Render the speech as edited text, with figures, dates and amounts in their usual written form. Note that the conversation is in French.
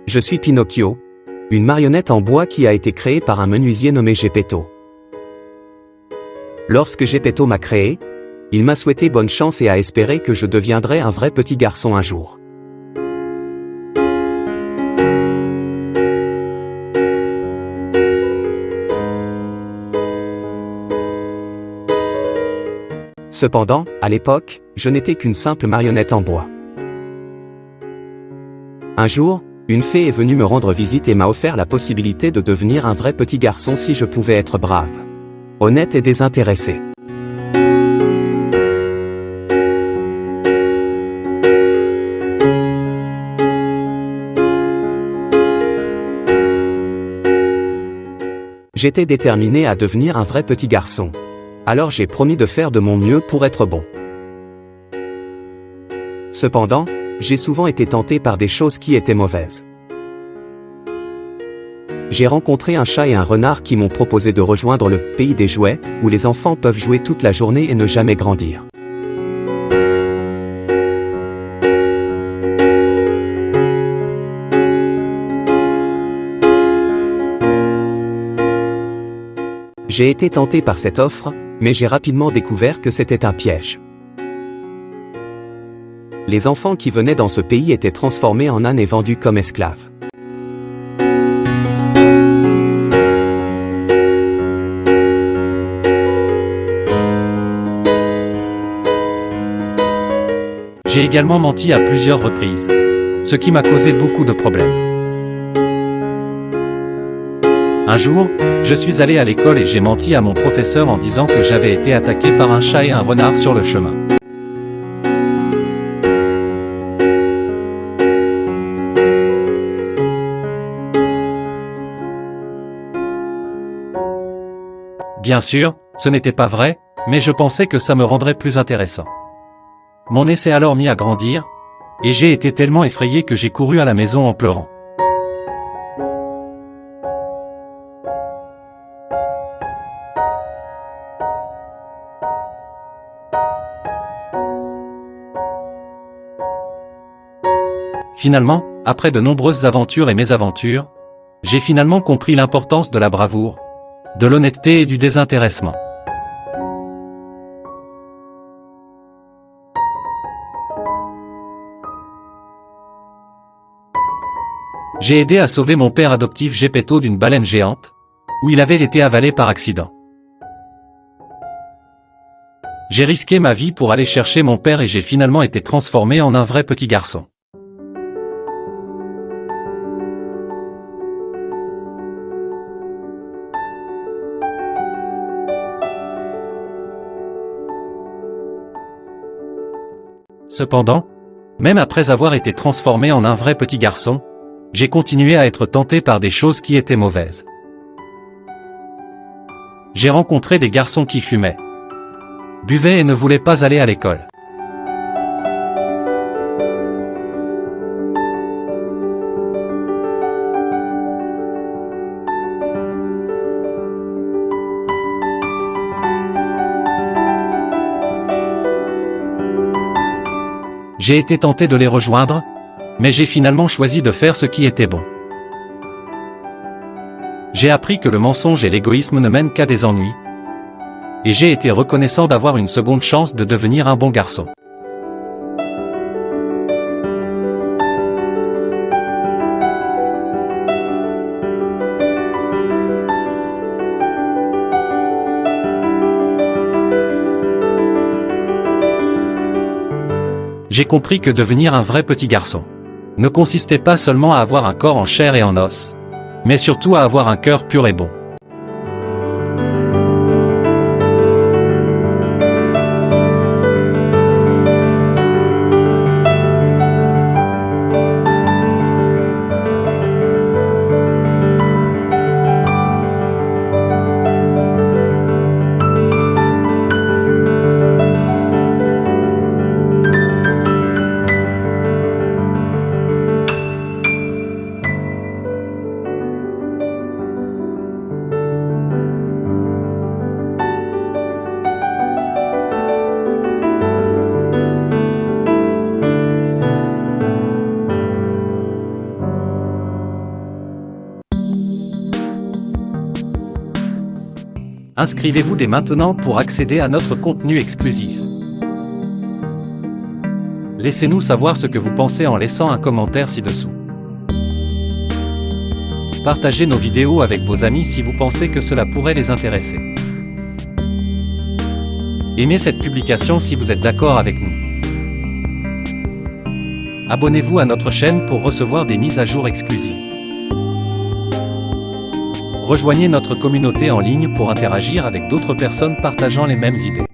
Je suis Pinocchio, une marionnette en bois qui a été créée par un menuisier nommé Geppetto. Lorsque Geppetto m'a créé, il m'a souhaité bonne chance et a espéré que je deviendrais un vrai petit garçon un jour. Cependant, à l'époque, je n'étais qu'une simple marionnette en bois. Un jour, une fée est venue me rendre visite et m'a offert la possibilité de devenir un vrai petit garçon si je pouvais être brave, honnête et désintéressé. J'étais déterminé à devenir un vrai petit garçon. Alors j'ai promis de faire de mon mieux pour être bon. Cependant, j'ai souvent été tenté par des choses qui étaient mauvaises. J'ai rencontré un chat et un renard qui m'ont proposé de rejoindre le pays des jouets, où les enfants peuvent jouer toute la journée et ne jamais grandir. J'ai été tenté par cette offre, mais j'ai rapidement découvert que c'était un piège. Les enfants qui venaient dans ce pays étaient transformés en ânes et vendus comme esclaves. J'ai également menti à plusieurs reprises, ce qui m'a causé beaucoup de problèmes. Un jour, je suis allé à l'école et j'ai menti à mon professeur en disant que j'avais été attaqué par un chat et un renard sur le chemin. Bien sûr, ce n'était pas vrai, mais je pensais que ça me rendrait plus intéressant. Mon nez s'est alors mis à grandir, et j'ai été tellement effrayé que j'ai couru à la maison en pleurant. Finalement, après de nombreuses aventures et mésaventures, j'ai finalement compris l'importance de la bravoure, de l'honnêteté et du désintéressement. J'ai aidé à sauver mon père adoptif Geppetto d'une baleine géante, où il avait été avalé par accident. J'ai risqué ma vie pour aller chercher mon père et j'ai finalement été transformé en un vrai petit garçon. Cependant, même après avoir été transformé en un vrai petit garçon, j'ai continué à être tenté par des choses qui étaient mauvaises. J'ai rencontré des garçons qui fumaient, buvaient et ne voulaient pas aller à l'école. J'ai été tenté de les rejoindre, mais j'ai finalement choisi de faire ce qui était bon. J'ai appris que le mensonge et l'égoïsme ne mènent qu'à des ennuis, et j'ai été reconnaissant d'avoir une seconde chance de devenir un bon garçon. J'ai compris que devenir un vrai petit garçon ne consistait pas seulement à avoir un corps en chair et en os, mais surtout à avoir un cœur pur et bon. Inscrivez-vous dès maintenant pour accéder à notre contenu exclusif. Laissez-nous savoir ce que vous pensez en laissant un commentaire ci-dessous. Partagez nos vidéos avec vos amis si vous pensez que cela pourrait les intéresser. Aimez cette publication si vous êtes d'accord avec nous. Abonnez-vous à notre chaîne pour recevoir des mises à jour exclusives. Rejoignez notre communauté en ligne pour interagir avec d'autres personnes partageant les mêmes idées.